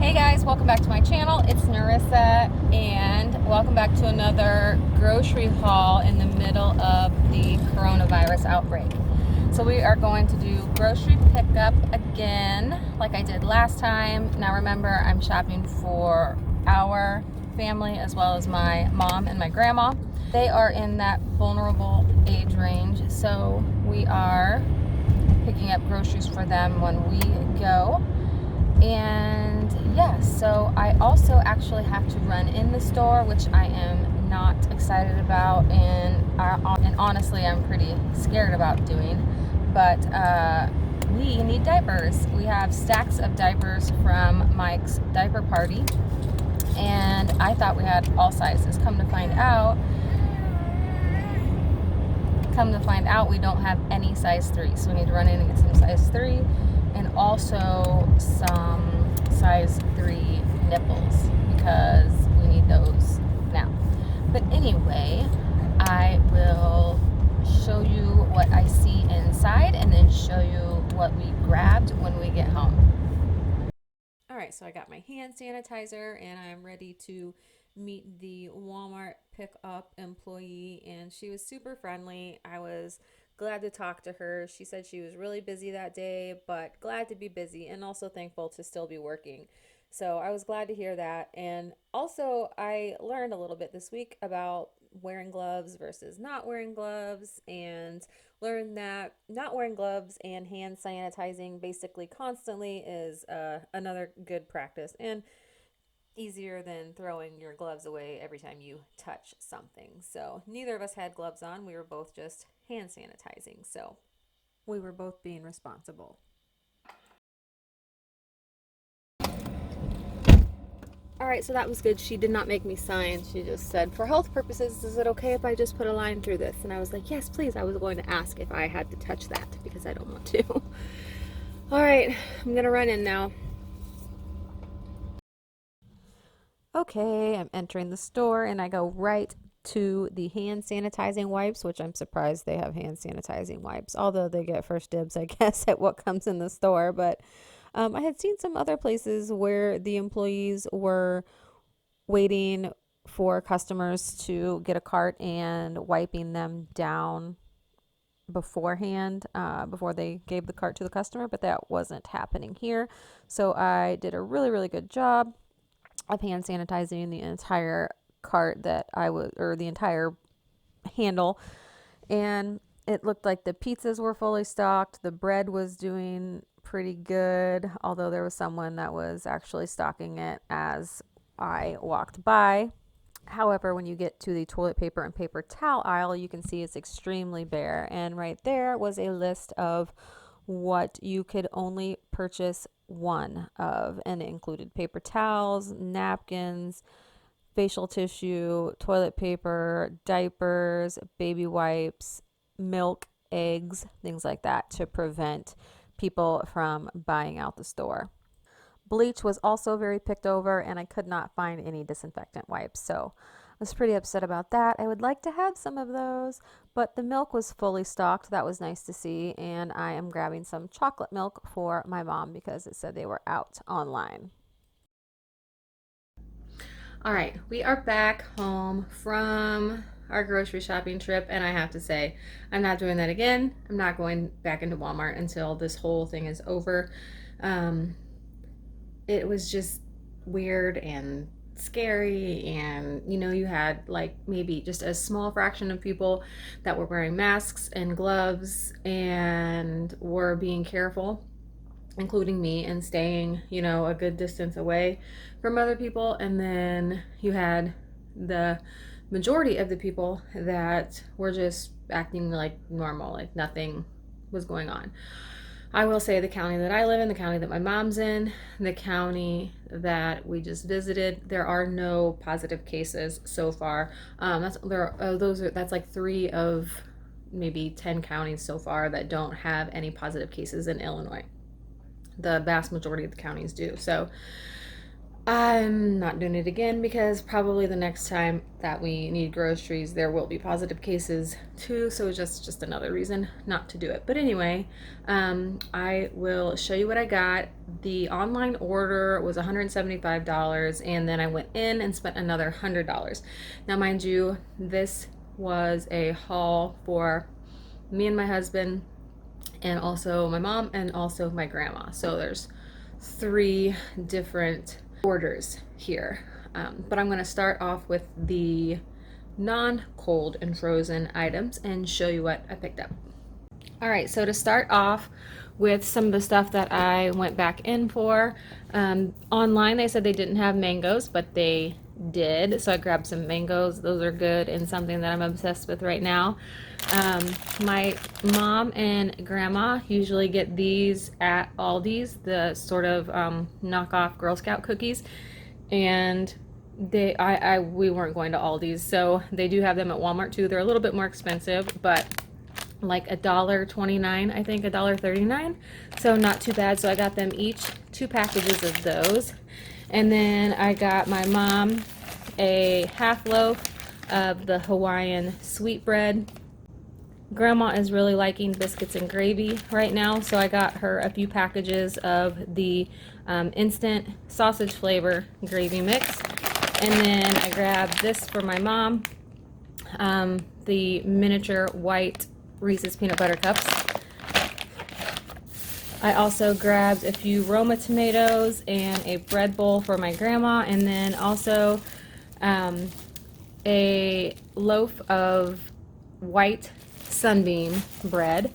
Hey guys, welcome back to my channel. It's Narissa and welcome back to another grocery haul in the middle of the coronavirus outbreak. So we are going to do grocery pickup again like I did last time. Now remember, I'm shopping for our family as well as my mom and my grandma. They are in that vulnerable age range, so we are picking up groceries for them when we go. And yeah, so I also actually have to run in the store, which I am not excited about, and honestly I'm pretty scared about doing. But we need diapers. We have stacks of diapers from Mike's diaper party, and I thought we had all sizes. Come to find out we don't have any size 3, so we need to run in and get some size 3 and also some size 3 nipples because we need those now. But anyway, I will show you what I see inside and then show you what we grabbed when we get home. All right, so I got my hand sanitizer and I'm ready to meet the Walmart pickup employee, and she was super friendly. I was glad to talk to her. She said she was really busy that day, but glad to be busy and also thankful to still be working. So I was glad to hear that. And also, I learned a little bit this week about wearing gloves versus not wearing gloves, and learned that not wearing gloves and hand sanitizing basically constantly is another good practice and easier than throwing your gloves away every time you touch something. So neither of us had gloves on. We were both just hand sanitizing. So we were both being responsible. All right, so that was good. She did not make me sign. She just said, for health purposes, is it okay if I just put a line through this? And I was like, yes, please. I was going to ask if I had to touch that because I don't want to. All right, I'm going to run in now. Okay, I'm entering the store and I go right to the hand sanitizing wipes, which I'm surprised they have hand sanitizing wipes, although they get first dibs, I guess, at what comes in the store. But I had seen some other places where the employees were waiting for customers to get a cart and wiping them down beforehand, before they gave the cart to the customer, but that wasn't happening here. So I did a really, really good job of hand sanitizing the entire cart that I was, or the entire handle. And it looked like the pizzas were fully stocked. The bread was doing pretty good, although there was someone that was actually stocking it as I walked by. However, when you get to the toilet paper and paper towel aisle, you can see it's extremely bare. And right there was a list of what you could only purchase one of, and it included paper towels, napkins, facial tissue, toilet paper, diapers, baby wipes, milk, eggs, things like that, to prevent people from buying out the store. Bleach was also very picked over, and I could not find any disinfectant wipes, so I was pretty upset about that. I would like to have some of those, but the milk was fully stocked. That was nice to see, and I am grabbing some chocolate milk for my mom because it said they were out online. All right, we are back home from our grocery shopping trip, and I have to say, I'm not doing that again. I'm not going back into Walmart until this whole thing is over. Um, it was just weird and scary, and you had like maybe just a small fraction of people that were wearing masks and gloves and were being careful, including me, and staying, a good distance away from other people. And then you had the majority of the people that were just acting like normal, like nothing was going on. I will say the county that I live in, the county that my mom's in, the county that we just visited, there are no positive cases so far. That's like 3 of maybe 10 counties so far that don't have any positive cases in Illinois. The vast majority of the counties do. So I'm not doing it again because probably the next time that we need groceries, there will be positive cases too. So just another reason not to do it. But anyway, I will show you what I got. The online order was $175, and then I went in and spent another $100. Now, mind you, this was a haul for me and my husband, and also my mom, and also my grandma. So there's 3 different orders here. But I'm going to start off with the non-cold and frozen items and show you what I picked up. All right, so to start off with some of the stuff that I went back in for, online they said they didn't have mangoes, but they did. So I grabbed some mangoes. Those are good and something that I'm obsessed with right now. My mom and grandma usually get these at Aldi's, the sort of knockoff Girl Scout cookies, and we weren't going to Aldi's, so they do have them at Walmart too. They're a little bit more expensive, but like $1.29, I think $1.39, so not too bad. So I got them each 2 packages of those, and then I got my mom a half loaf of the Hawaiian sweetbread. Grandma is really liking biscuits and gravy right now, so I got her a few packages of the instant sausage flavor gravy mix. And then I grabbed this for my mom, the miniature white Reese's peanut butter cups. I also grabbed a few Roma tomatoes and a bread bowl for my grandma, and then also a loaf of white Sunbeam bread.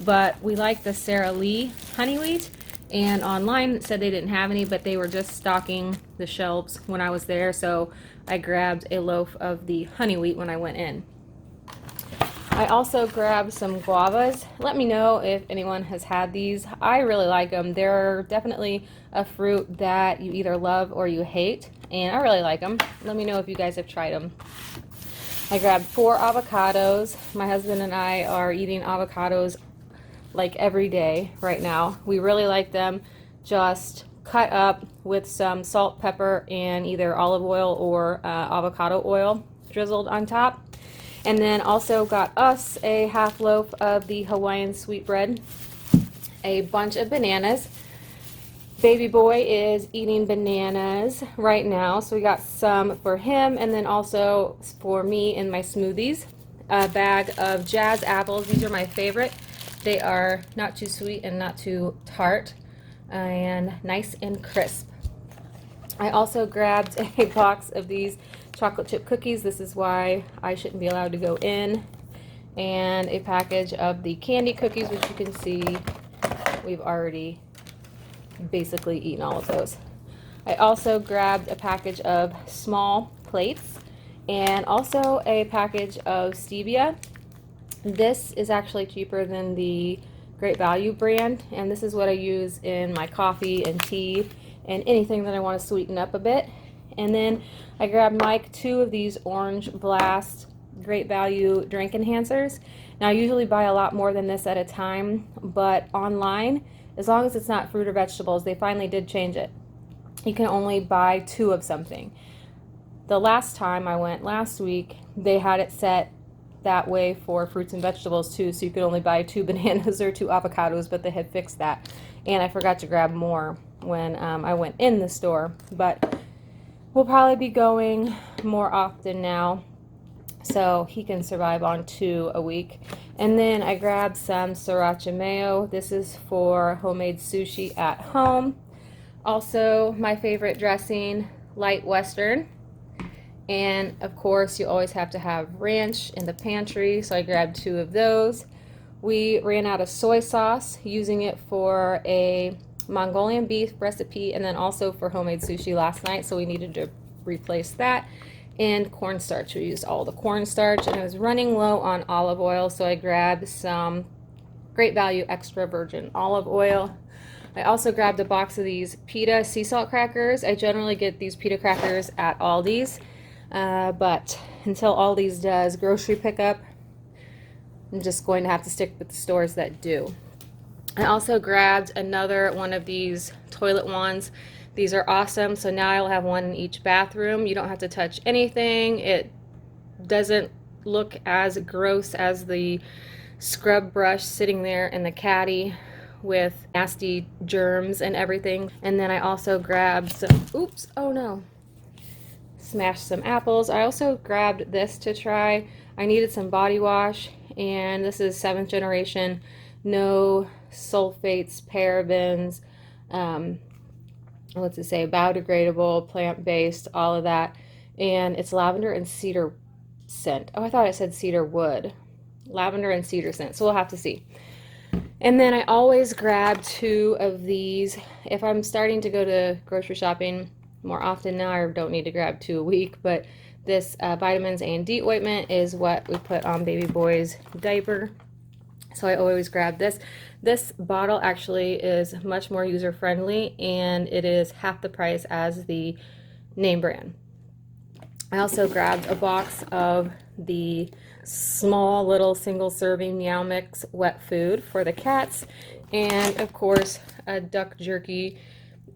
But we like the Sara Lee honey wheat, and online it said they didn't have any, but they were just stocking the shelves when I was there, so I grabbed a loaf of the honey wheat when I went in. I also grabbed some guavas. Let me know if anyone has had these. I really like them. They're definitely a fruit that you either love or you hate, and I really like them. Let me know if you guys have tried them. I grabbed 4 avocados. My husband and I are eating avocados like every day right now. We really like them just cut up with some salt, pepper, and either olive oil or avocado oil drizzled on top. And then also got us a half loaf of the Hawaiian sweetbread, a bunch of bananas. Baby boy is eating bananas right now, so we got some for him, and then also for me in my smoothies. A bag of Jazz apples. These are my favorite. They are not too sweet and not too tart, and nice and crisp. I also grabbed a box of these chocolate chip cookies. This is why I shouldn't be allowed to go in. And a package of the candy cookies, which you can see we've already basically eaten all of those. I also grabbed a package of small plates and also a package of stevia. This is actually cheaper than the Great Value brand, and this is what I use in my coffee and tea and anything that I want to sweeten up a bit. And then I grabbed Mike 2 of these Orange Blast Great Value drink enhancers. Now I usually buy a lot more than this at a time, but online, as long as it's not fruit or vegetables, they finally did change it. You can only buy 2 of something. The last time I went last week, they had it set that way for fruits and vegetables too, so you could only buy 2 bananas or 2 avocados, but they had fixed that. And I forgot to grab more when I went in the store, but we'll probably be going more often now, so he can survive on 2 a week. And then I grabbed some sriracha mayo. This is for homemade sushi at home. Also, my favorite dressing, light Western. And of course, you always have to have ranch in the pantry, so I grabbed 2 of those. We ran out of soy sauce, using it for a Mongolian beef recipe and then also for homemade sushi last night, so we needed to replace that. And cornstarch, we used all the cornstarch, and I was running low on olive oil, so I grabbed some Great Value extra virgin olive oil. I also grabbed a box of these pita sea salt crackers. I generally get these pita crackers at Aldi's, but until Aldi's does grocery pickup, I'm just going to have to stick with the stores that do. I also grabbed another one of these toilet wands. These are awesome. So now I'll have one in each bathroom. You don't have to touch anything. It doesn't look as gross as the scrub brush sitting there in the caddy with nasty germs and everything. And then I also grabbed some, oops, oh no, smashed some apples. I also grabbed this to try. I needed some body wash, and this is 7th generation, no sulfates, parabens, what's it say, biodegradable, plant-based, all of that. And it's lavender and cedar scent. Oh, I thought it said cedar wood. Lavender and cedar scent, so we'll have to see. And then I always grab 2 of these. If I'm starting to go to grocery shopping more often now, I don't need to grab 2 a week, but this vitamins A and D ointment is what we put on baby boy's diaper. So I always grab this. This bottle actually is much more user-friendly, and it is half the price as the name brand. I also grabbed a box of the small little single serving Meow Mix wet food for the cats, and of course a duck jerky,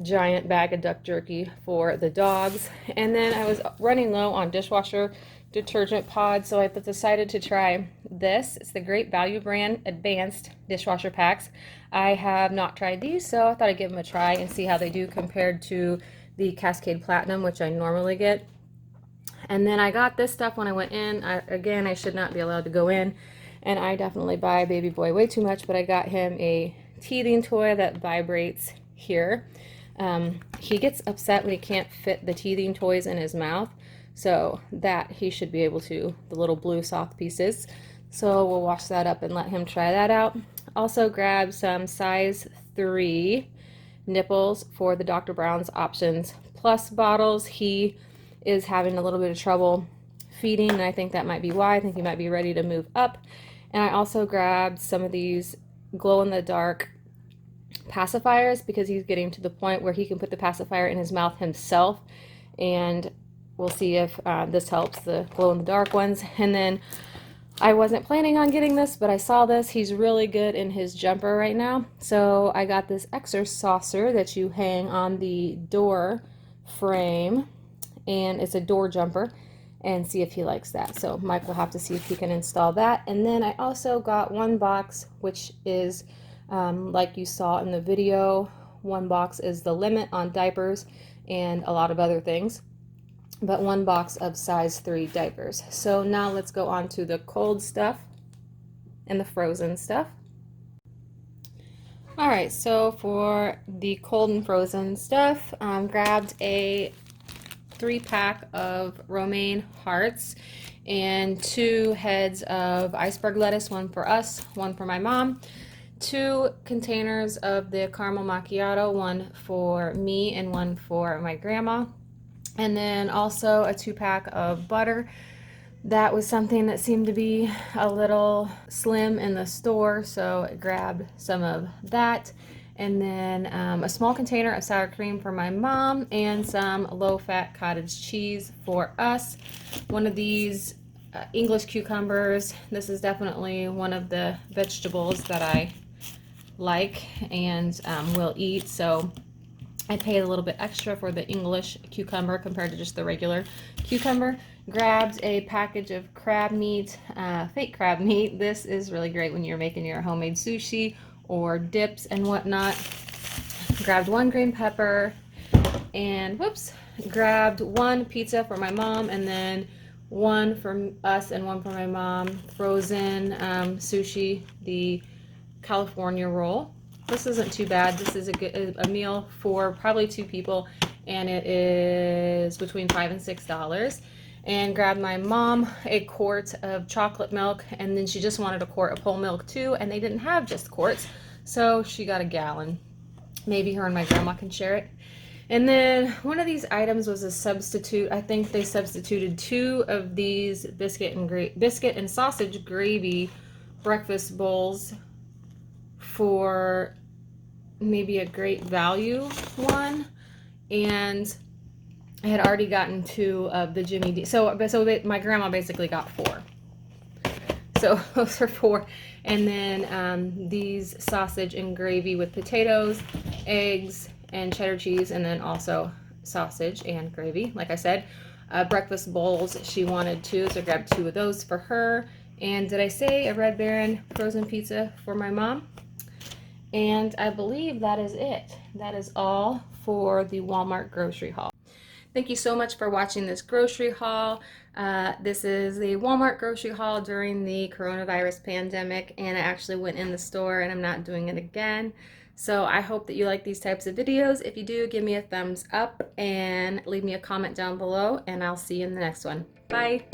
giant bag of duck jerky for the dogs. And then I was running low on dishwasher detergent pods, so I decided to try this. It's the Great Value brand advanced dishwasher packs. I have not tried these, so I thought I'd give them a try and see how they do compared to the Cascade Platinum, which I normally get. And then I got this stuff when I went in. Again, I should not be allowed to go in, and I definitely buy baby boy way too much, but I got him a teething toy that vibrates here. He gets upset when he can't fit the teething toys in his mouth, so that he should be able to, the little blue soft pieces. So we'll wash that up and let him try that out. Also grab some size 3 nipples for the Dr. Brown's Options Plus bottles. He is having a little bit of trouble feeding, and I think that might be why. I think he might be ready to move up. And I also grabbed some of these glow-in-the-dark pacifiers because he's getting to the point where he can put the pacifier in his mouth himself, and we'll see if this helps, the glow-in-the-dark ones. And then I wasn't planning on getting this, but I saw this. He's really good in his jumper right now, so I got this Exer-Saucer that you hang on the door frame, and it's a door jumper, and see if he likes that. So Mike will have to see if he can install that. And then I also got 1 box, which is like you saw in the video, 1 box is the limit on diapers and a lot of other things, but 1 box of size 3 diapers. So now let's go on to the cold stuff and the frozen stuff. All right, so for the cold and frozen stuff, grabbed a 3-pack of romaine hearts and 2 heads of iceberg lettuce, 1 for us, 1 for my mom, 2 containers of the caramel macchiato, 1 for me and 1 for my grandma, and then also a 2-pack of butter. That was something that seemed to be a little slim in the store, so I grabbed some of that. And then a small container of sour cream for my mom, and some low-fat cottage cheese for us. 1 of these English cucumbers. This is definitely one of the vegetables that I like and will eat, so I paid a little bit extra for the English cucumber compared to just the regular cucumber. Grabbed a package of crab meat, fake crab meat. This is really great when you're making your homemade sushi or dips and whatnot. Grabbed 1 green pepper, and grabbed 1 pizza for my mom, and then 1 for us and 1 for my mom. Frozen sushi, the California roll. This isn't too bad. This is a meal for probably 2 people, and it is between $5 and $6. And grabbed my mom a quart of chocolate milk, and then she just wanted a quart of whole milk too, and they didn't have just quarts, so she got a gallon. Maybe her and my grandma can share it. And then one of these items was a substitute. I think they substituted 2 of these biscuit and sausage gravy breakfast bowls for maybe a Great Value one, and I had already gotten 2 of the Jimmy D. So my grandma basically got 4. So those are 4. And then these sausage and gravy with potatoes, eggs, and cheddar cheese, and then also sausage and gravy. Like I said, breakfast bowls she wanted too, so I grabbed 2 of those for her. And did I say a Red Baron frozen pizza for my mom? And I believe that is it. That is all for the Walmart grocery haul. Thank you so much for watching this grocery haul. This is the Walmart grocery haul during the coronavirus pandemic, and I actually went in the store and I'm not doing it again. So I hope that you like these types of videos. If you do, give me a thumbs up and leave me a comment down below, and I'll see you in the next one. Bye.